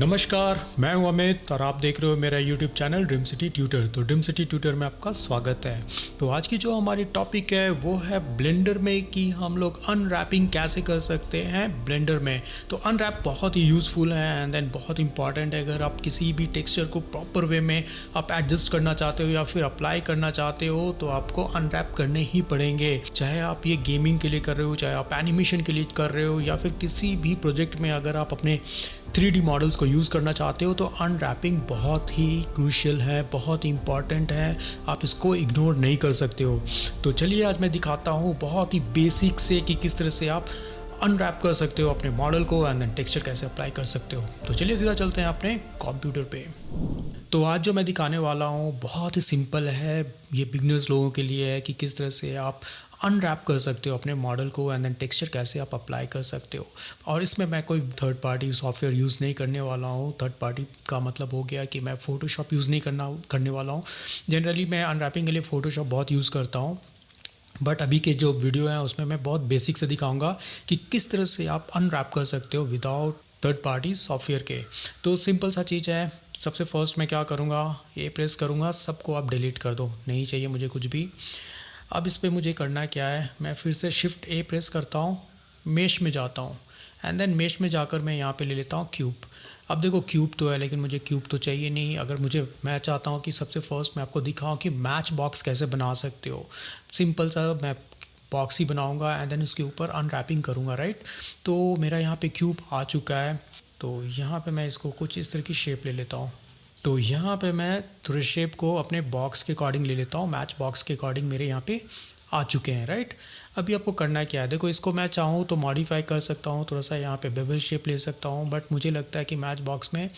नमस्कार, मैं हूं अमित और आप देख रहे हो मेरा YouTube channel dream city tutor. तो ड्रीम सिटी ट्यूटर में आपका स्वागत है। तो आज की जो हमारी टॉपिक है वो है ब्लेंडर में कि हम लोग अनरैपिंग कैसे कर सकते हैं ब्लेंडर में। तो अनरैप बहुत ही यूज़फुल है एंड देन बहुत इंपॉर्टेंट है। अगर आप किसी भी टेक्सचर को प्रॉपर वे में आप एडजस्ट करना चाहते हो या फिर अप्लाई करना चाहते हो तो आपको अनरैप करने ही पड़ेंगे। चाहे आप ये गेमिंग के लिए कर रहे हो, चाहे आप एनिमेशन के लिए कर रहे हो या फिर किसी भी प्रोजेक्ट में अगर आप अपने 3D मॉडल्स को यूज़ करना चाहते हो तो अनरैपिंग बहुत ही क्रूशियल है, बहुत इंपॉर्टेंट है। आप इसको इग्नोर नहीं कर सकते हो। तो चलिए आज मैं दिखाता हूँ बहुत ही बेसिक से कि किस तरह से आप अनरैप कर सकते हो अपने मॉडल को एंड देन टेक्सचर कैसे अप्लाई कर सकते हो। तो चलिए सीधा चलते हैं अपने कंप्यूटर पे। तो आज जो मैं दिखाने वाला हूँ बहुत ही सिंपल है। ये बिगनर्स लोगों के लिए है कि किस तरह से आप अनरैप कर सकते हो अपने मॉडल को एंड देन टेक्सचर कैसे आप अप्लाई कर सकते हो। और इसमें मैं कोई थर्ड पार्टी सॉफ्टवेयर यूज़ नहीं करने वाला हूँ। थर्ड पार्टी का मतलब हो गया कि मैं फ़ोटोशॉप यूज़ नहीं करने वाला हूँ। जनरली मैं अनरैपिंग के लिए फ़ोटोशॉप बहुत यूज़ करता हूँ, बट अभी के जो वीडियो हैं उसमें मैं बहुत बेसिक से दिखाऊंगा कि किस तरह से आप अनरैप कर सकते हो विदाउट थर्ड पार्टी सॉफ्टवेयर के। तो सिंपल सा चीज़ है। सबसे फर्स्ट मैं क्या करूँगा, ये प्रेस करूँगा, सबको आप डिलीट कर दो, नहीं चाहिए मुझे कुछ भी। अब इस पर मुझे करना क्या है, मैं फिर से शिफ्ट ए प्रेस करता हूँ, मेश में जाता हूँ एंड देन मेश में जाकर मैं यहाँ पे ले लेता हूँ क्यूब। अब देखो क्यूब तो है लेकिन मुझे क्यूब तो चाहिए नहीं। अगर मैं चाहता हूँ कि सबसे फर्स्ट मैं आपको दिखाऊँ कि मैच बॉक्स कैसे बना सकते हो। सिंपल सा मैं बॉक्स ही बनाऊँगा एंड देन उसके ऊपर अनरैपिंग करूँगा, राइट। तो मेरा यहाँ पे क्यूब आ चुका है। तो यहाँ पे मैं इसको कुछ इस तरह की शेप ले लेता हूँ। तो यहाँ पे मैं थोड़े शेप को अपने बॉक्स के अकॉर्डिंग ले लेता हूँ। मैच बॉक्स के अकॉर्डिंग मेरे यहाँ पे आ चुके हैं, राइट। अभी आपको करना क्या है, देखो इसको मैं चाहूँ तो मॉडिफाई कर सकता हूँ, थोड़ा सा यहाँ पे बेवल शेप ले सकता हूँ, बट मुझे लगता है कि मैच बॉक्स में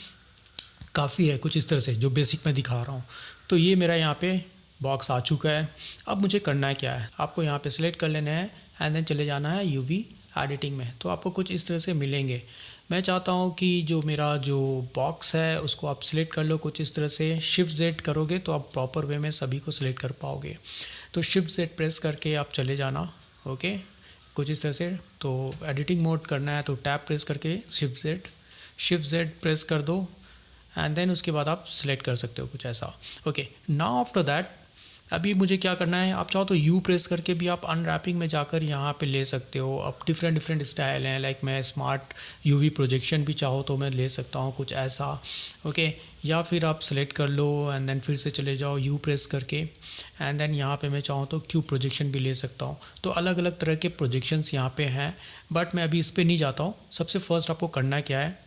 काफ़ी है कुछ इस तरह से जो बेसिक मैं दिखा रहा हूँ। तो ये मेरा यहाँ पे बॉक्स आ चुका है। अब मुझे करना है क्या है, आपको यहाँ पे सिलेक्ट कर लेना है एंड देन चले जाना है यूवी एडिटिंग में। तो आपको कुछ इस तरह से मिलेंगे। मैं चाहता हूँ कि जो मेरा जो बॉक्स है उसको आप सिलेक्ट कर लो कुछ इस तरह से। शिफ्ट जेड करोगे तो आप प्रॉपर वे में सभी को सिलेक्ट कर पाओगे। तो शिफ्ट जेड प्रेस करके आप चले जाना, ओके, कुछ इस तरह से। तो एडिटिंग मोड करना है तो टैब प्रेस करके शिफ्ट जेड प्रेस कर दो एंड देन उसके बाद आप सिलेक्ट कर सकते हो कुछ ऐसा, ओके। नाउ आफ्टर दैट अभी मुझे क्या करना है, आप चाहो तो यू प्रेस करके भी आप अनरैपिंग में जाकर यहाँ पे ले सकते हो। अब डिफरेंट स्टाइल हैं, लाइक मैं स्मार्ट यूवी प्रोजेक्शन भी चाहो तो मैं ले सकता हूँ कुछ ऐसा, ओके। या फिर आप सेलेक्ट कर लो एंड देन फिर से चले जाओ यू प्रेस करके एंड देन यहाँ पे मैं चाहूँ तो क्यूब प्रोजेक्शन भी ले सकता हूँ। तो अलग अलग तरह के प्रोजेक्शंस यहाँ पे हैं, बट मैं अभी इस पर नहीं जाता हूँ। सबसे फर्स्ट आपको करना क्या है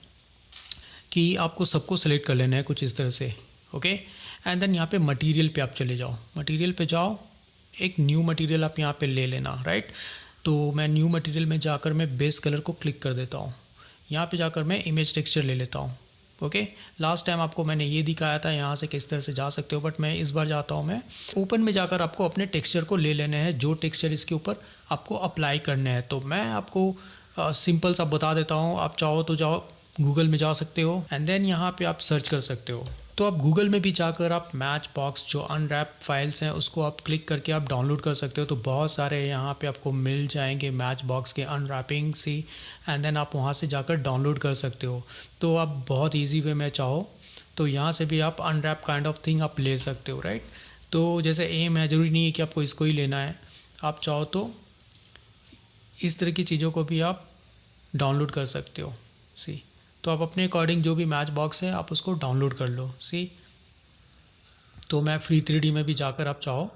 कि आपको सबको सेलेक्ट कर लेना है कुछ इस तरह से, ओके। एंड देन यहाँ पे मटेरियल पे आप चले जाओ, मटेरियल पे जाओ, एक न्यू मटेरियल आप यहाँ पे ले लेना, राइट। तो मैं न्यू मटेरियल में जाकर मैं बेस कलर को क्लिक कर देता हूँ। यहाँ पे जाकर मैं इमेज टेक्सचर ले लेता हूँ, ओके। लास्ट टाइम आपको मैंने ये दिखाया था यहाँ से किस तरह से जा सकते हो, बट मैं इस बार जाता हूँ मैं ओपन में जाकर आपको अपने टेक्सचर को ले लेने हैं जो टेक्सचर इसके ऊपर आपको अप्लाई करने हैं। तो मैं आपको सिंपल सा बता देता हूँ। आप चाहो तो जाओ गूगल में जा सकते हो एंड देन यहाँ पे आप सर्च कर सकते हो। तो आप गूगल में भी जाकर आप मैच बॉक्स जो अनरैप फाइल्स हैं उसको आप क्लिक करके आप डाउनलोड कर सकते हो। तो बहुत सारे यहाँ पे आपको मिल जाएंगे मैच बॉक्स के अनरैपिंग सी एंड देन आप वहाँ से जाकर डाउनलोड कर सकते हो। तो आप बहुत ईजी वे में चाहो तो यहाँ से भी आप अनरैप काइंड ऑफ थिंग आप ले सकते हो, राइट। तो जैसे एम है, ज़रूरी नहीं है कि आपको इसको ही लेना है। आप चाहो तो इस तरह की चीज़ों को भी आप डाउनलोड कर सकते हो, सी। तो आप अपने अकॉर्डिंग जो भी मैच बॉक्स है आप उसको डाउनलोड कर लो, सी। तो मैं फ्री 3D में भी जाकर आप चाहो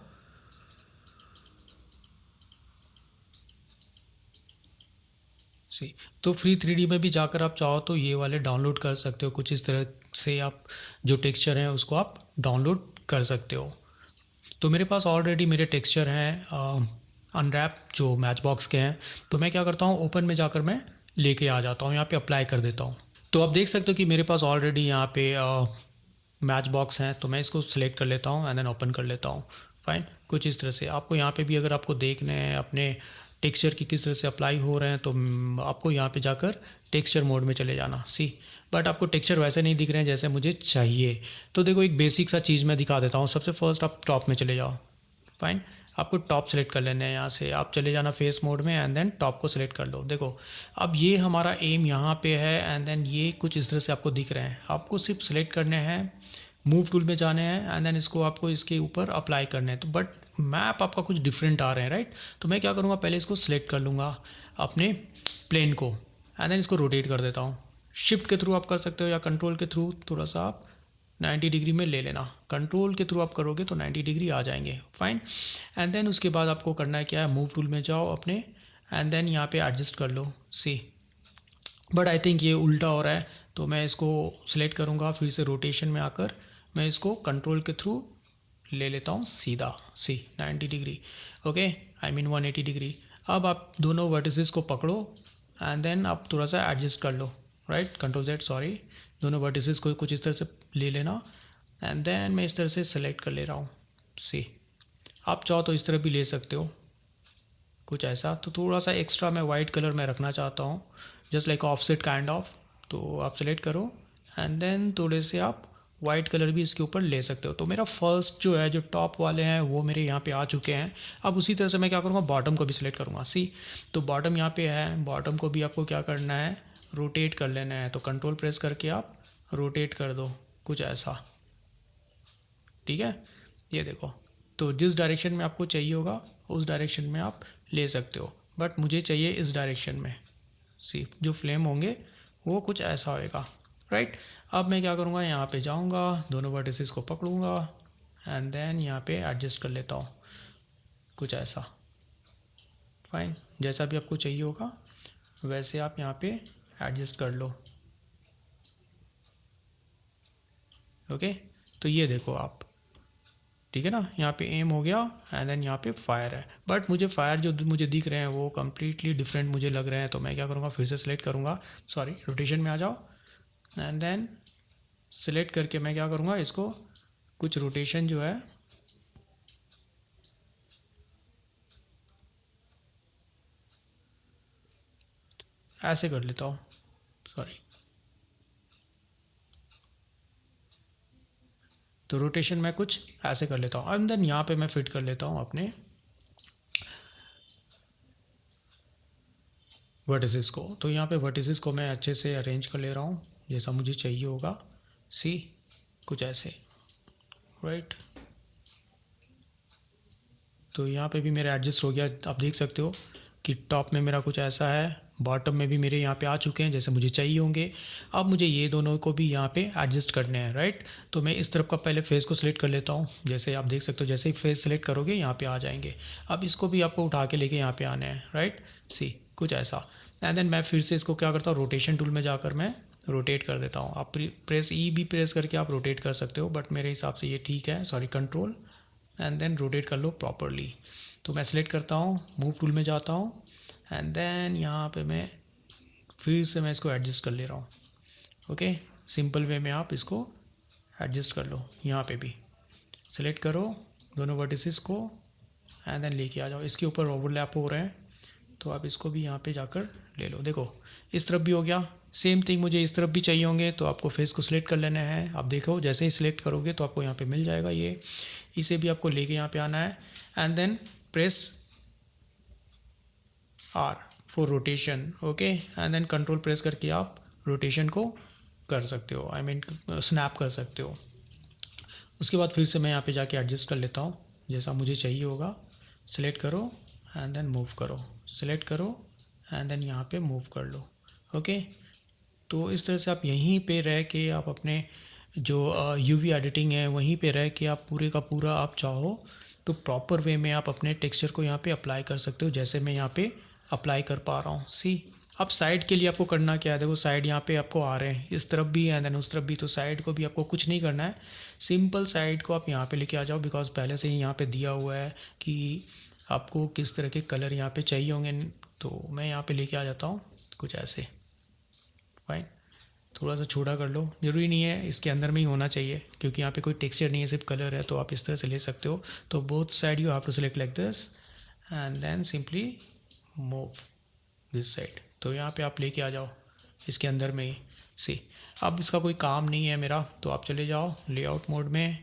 सी, तो फ्री 3D में भी जाकर आप चाहो तो ये वाले डाउनलोड कर सकते हो कुछ इस तरह से। आप जो टेक्सचर हैं उसको आप डाउनलोड कर सकते हो। तो मेरे पास ऑलरेडी मेरे टेक्सचर हैं अनरैप जो मैच बॉक्स के हैं। तो मैं क्या करता हूँ, ओपन में जाकर मैं लेके आ जाता हूँ, यहाँ पे अप्लाई कर देता हूँ। तो आप देख सकते हो कि मेरे पास ऑलरेडी यहाँ पे मैच बॉक्स हैं। तो मैं इसको सिलेक्ट कर लेता हूँ एंड देन ओपन कर लेता हूँ, फाइन। कुछ इस तरह से आपको यहाँ पे भी अगर आपको देखने हैं अपने टेक्सचर की किस तरह से अप्लाई हो रहे हैं तो आपको यहाँ पे जाकर टेक्सचर मोड में चले जाना, सी। बट आपको टेक्सचर वैसे नहीं दिख रहे हैं जैसे मुझे चाहिए। तो देखो एक बेसिक सा चीज़ मैं दिखा देता हूँ। सबसे फर्स्ट आप टॉप में चले जाओ, फाइन। आपको टॉप सेलेक्ट कर लेना है। यहाँ से आप चले जाना फेस मोड में एंड देन टॉप को सिलेक्ट कर लो। देखो अब ये हमारा एम यहाँ पे है एंड देन ये कुछ इस तरह से आपको दिख रहे हैं। आपको सिर्फ सिलेक्ट करने हैं, मूव टूल में जाने हैं एंड देन इसको आपको इसके ऊपर अप्लाई करने हैं। तो बट मैप आपका कुछ डिफरेंट आ रहे हैं, राइट। तो मैं क्या करूँगा, पहले इसको सिलेक्ट कर लूँगा अपने प्लेन को एंड देन इसको रोटेट कर देता हूँ। शिफ्ट के थ्रू आप कर सकते हो या कंट्रोल के थ्रू थोड़ा सा आप 90 डिग्री में ले लेना। कंट्रोल के थ्रू आप करोगे तो 90 डिग्री आ जाएंगे, फाइन। एंड देन उसके बाद आपको करना है क्या है, मूव टूल में जाओ अपने एंड देन यहाँ पे एडजस्ट कर लो। सी बट आई थिंक ये उल्टा हो रहा है, तो मैं इसको सिलेक्ट करूँगा, फिर से रोटेशन में आकर मैं इसको कंट्रोल के थ्रू ले लेता हूँ सीधा, सी 90 degree, okay, I mean 180 degree. अब आप दोनों वर्टिसेस को पकड़ो एंड देन आप थोड़ा सा एडजस्ट कर लो, राइट, कंट्रोल Z, सॉरी। दोनों वर्टिसेस को कुछ इस तरह से ले लेना एंड देन मैं इस तरह से सेलेक्ट कर ले रहा हूँ, सी। आप चाहो तो इस तरह भी ले सकते हो, कुछ ऐसा। तो थोड़ा सा एक्स्ट्रा मैं वाइट कलर में रखना चाहता हूँ, just like offset kind of. तो आप सेलेक्ट करो एंड देन थोड़े से आप वाइट कलर भी इसके ऊपर ले सकते हो। तो मेरा फर्स्ट जो है, जो टॉप वाले हैं वो मेरे यहाँ पे आ चुके हैं। अब उसी तरह से मैं क्या करूँगा, बॉटम को भी सिलेक्ट करूँगा, सी। तो बॉटम यहाँ पे है, बॉटम को भी आपको क्या करना है, रोटेट कर लेना है। तो कंट्रोल प्रेस करके आप रोटेट कर दो, कुछ ऐसा, ठीक है। ये देखो, तो जिस डायरेक्शन में आपको चाहिए होगा उस डायरेक्शन में आप ले सकते हो, बट मुझे चाहिए इस डायरेक्शन में। सी, जो फ्लेम होंगे वो कुछ ऐसा होएगा, राइट। अब मैं क्या करूँगा, यहाँ पे जाऊँगा, दोनों वर्टिसेस को पकड़ूँगा एंड देन यहाँ पे एडजस्ट कर लेता हूँ, कुछ ऐसा, फाइन। जैसा भी आपको चाहिए होगा वैसे आप यहाँ पे एडजस्ट कर लो, ओके। तो ये देखो आप, ठीक है ना, यहाँ पे एम हो गया एंड देन यहाँ पे फायर है। बट मुझे फायर जो मुझे दिख रहे हैं वो कम्प्लीटली डिफरेंट मुझे लग रहे हैं। तो मैं क्या करूँगा, फिर से सिलेक्ट करूँगा, सॉरी, रोटेशन में आ जाओ एंड देन सिलेक्ट करके मैं क्या करूँगा, इसको कुछ रोटेशन जो है ऐसे कर लेता हूँ, सॉरी। तो रोटेशन मैं कुछ ऐसे कर लेता हूँ एंड देन यहाँ पे मैं फिट कर लेता हूँ अपने वर्टिसेस को। तो यहाँ पे वर्टिसेस को मैं अच्छे से अरेंज कर ले रहा हूँ जैसा मुझे चाहिए होगा, सी, कुछ ऐसे, राइट। तो यहाँ पे भी मेरा एडजस्ट हो गया, आप देख सकते हो कि टॉप में मेरा कुछ ऐसा है, बॉटम में भी मेरे यहाँ पे आ चुके हैं जैसे मुझे चाहिए होंगे। अब मुझे ये दोनों को भी यहाँ पे एडजस्ट करने हैं, राइट। तो मैं इस तरफ का पहले फेस को सिलेक्ट कर लेता हूँ, जैसे आप देख सकते हो, जैसे ही फेस सिलेक्ट करोगे यहाँ पे आ जाएंगे। अब इसको भी आपको उठा के लेके यहाँ पे आना है, राइट, सी, कुछ ऐसा। एंड देन मैं फिर से इसको क्या करता हूँ, रोटेशन टूल में जाकर मैं रोटेट कर देता हूँ। आप प्रेस ई भी प्रेस करके आप रोटेट कर सकते हो, बट मेरे हिसाब से ये ठीक है, sorry, control and then rotate कर लो प्रॉपरली। तो मैं सिलेक्ट करता हूँ, मूव टूल में जाता हूँ एंड देन यहाँ पे मैं फिर से मैं इसको एडजस्ट कर ले रहा हूँ, ओके। सिंपल वे में आप इसको एडजस्ट कर लो। यहाँ पे भी सिलेक्ट करो दोनों वर्टिसेस को एंड देन लेके आ जाओ। इसके ऊपर ओवरलैप हो रहे हैं तो आप इसको भी यहाँ पे जाकर ले लो। देखो इस तरफ भी हो गया, सेम थिंग मुझे इस तरफ भी चाहिए होंगे तो आपको फेस को सिलेक्ट कर लेना है। आप देखो जैसे ही सिलेक्ट करोगे तो आपको यहाँ पे मिल जाएगा ये। इसे भी आपको लेके यहाँ पे आना है and then press R for rotation, okay. And then control press करके आप रोटेशन को कर सकते हो, आई मीन स्नैप कर सकते हो। उसके बाद फिर से मैं यहाँ पे जाके एडजस्ट कर लेता हूँ जैसा मुझे चाहिए होगा। सिलेक्ट करो एंड देन मूव करो, सिलेक्ट करो एंड देन यहाँ पे मूव कर लो, ओके। तो इस तरह से आप यहीं पे रह के आप अपने जो यूवी एडिटिंग है वहीं पे रह के आप पूरे का पूरा आप चाहो तो प्रॉपर वे में आप अपने टेक्सचर को यहाँ पे अप्लाई कर सकते हो, जैसे मैं यहाँ पे अप्लाई कर पा रहा हूँ, सी। अब साइड के लिए आपको करना क्या है, देखो साइड यहाँ पे आपको आ रहे हैं, इस तरफ भी एंड देन उस तरफ भी। तो साइड को भी आपको कुछ नहीं करना है, सिंपल साइड को आप यहाँ पे लेके आ जाओ, बिकॉज पहले से ही यहाँ पे दिया हुआ है कि आपको किस तरह के कलर यहाँ पे चाहिए होंगे। तो मैं यहाँ पे लेके आ जाता हूँ कुछ ऐसे, फाइन। थोड़ा सा छोटा कर लो, ज़रूरी नहीं है इसके अंदर में ही होना चाहिए क्योंकि यहाँ पे कोई टेक्सचर नहीं है, सिर्फ कलर है। तो आप इस तरह से ले सकते हो। तो both side you have to select like this and then simply move this side. तो यहाँ पे आप लेके आ जाओ इसके अंदर में ही, सी। अब इसका कोई काम नहीं है मेरा, तो आप चले जाओ लेआउट मोड में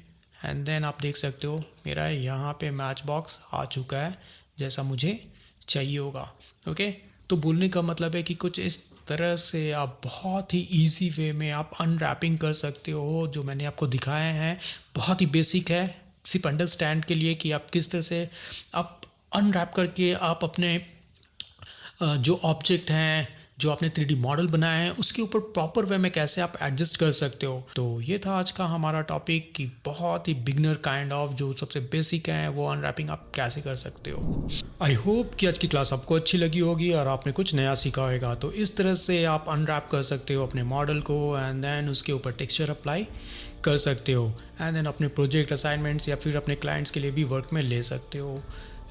एंड देन आप देख सकते हो मेरा यहाँ पे मैच बॉक्स आ चुका है जैसा मुझे चाहिए होगा। ओके, तो बोलने का मतलब है कि कुछ इस तरह से आप बहुत ही इजी वे में आप अनरैपिंग कर सकते हो। जो मैंने आपको दिखाया है बहुत ही बेसिक है, सिर्फ अंडरस्टैंड के लिए कि आप किस तरह से आप अनरैप करके आप अपने जो ऑब्जेक्ट हैं, जो आपने 3D मॉडल बनाया है, उसके ऊपर प्रॉपर वे में कैसे आप एडजस्ट कर सकते हो। तो ये था आज का हमारा टॉपिक कि बहुत ही बिगनर काइंड ऑफ जो सबसे बेसिक है वो अनरैपिंग आप कैसे कर सकते हो। आई होप कि आज की क्लास आपको अच्छी लगी होगी और आपने कुछ नया सीखा होगा। तो इस तरह से आप अनरैप कर सकते हो अपने मॉडल को एंड देन उसके ऊपर टेक्सचर अप्लाई कर सकते हो एंड देन अपने प्रोजेक्ट असाइनमेंट्स या फिर अपने क्लाइंट्स के लिए भी वर्क में ले सकते हो।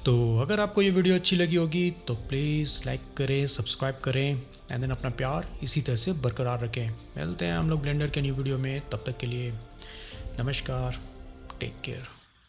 तो अगर आपको ये वीडियो अच्छी लगी होगी तो प्लीज़ लाइक करें, सब्सक्राइब करें एंड देन अपना प्यार इसी तरह से बरकरार रखें। मिलते हैं हम लोग ब्लेंडर के न्यू वीडियो में, तब तक के लिए नमस्कार, टेक केयर।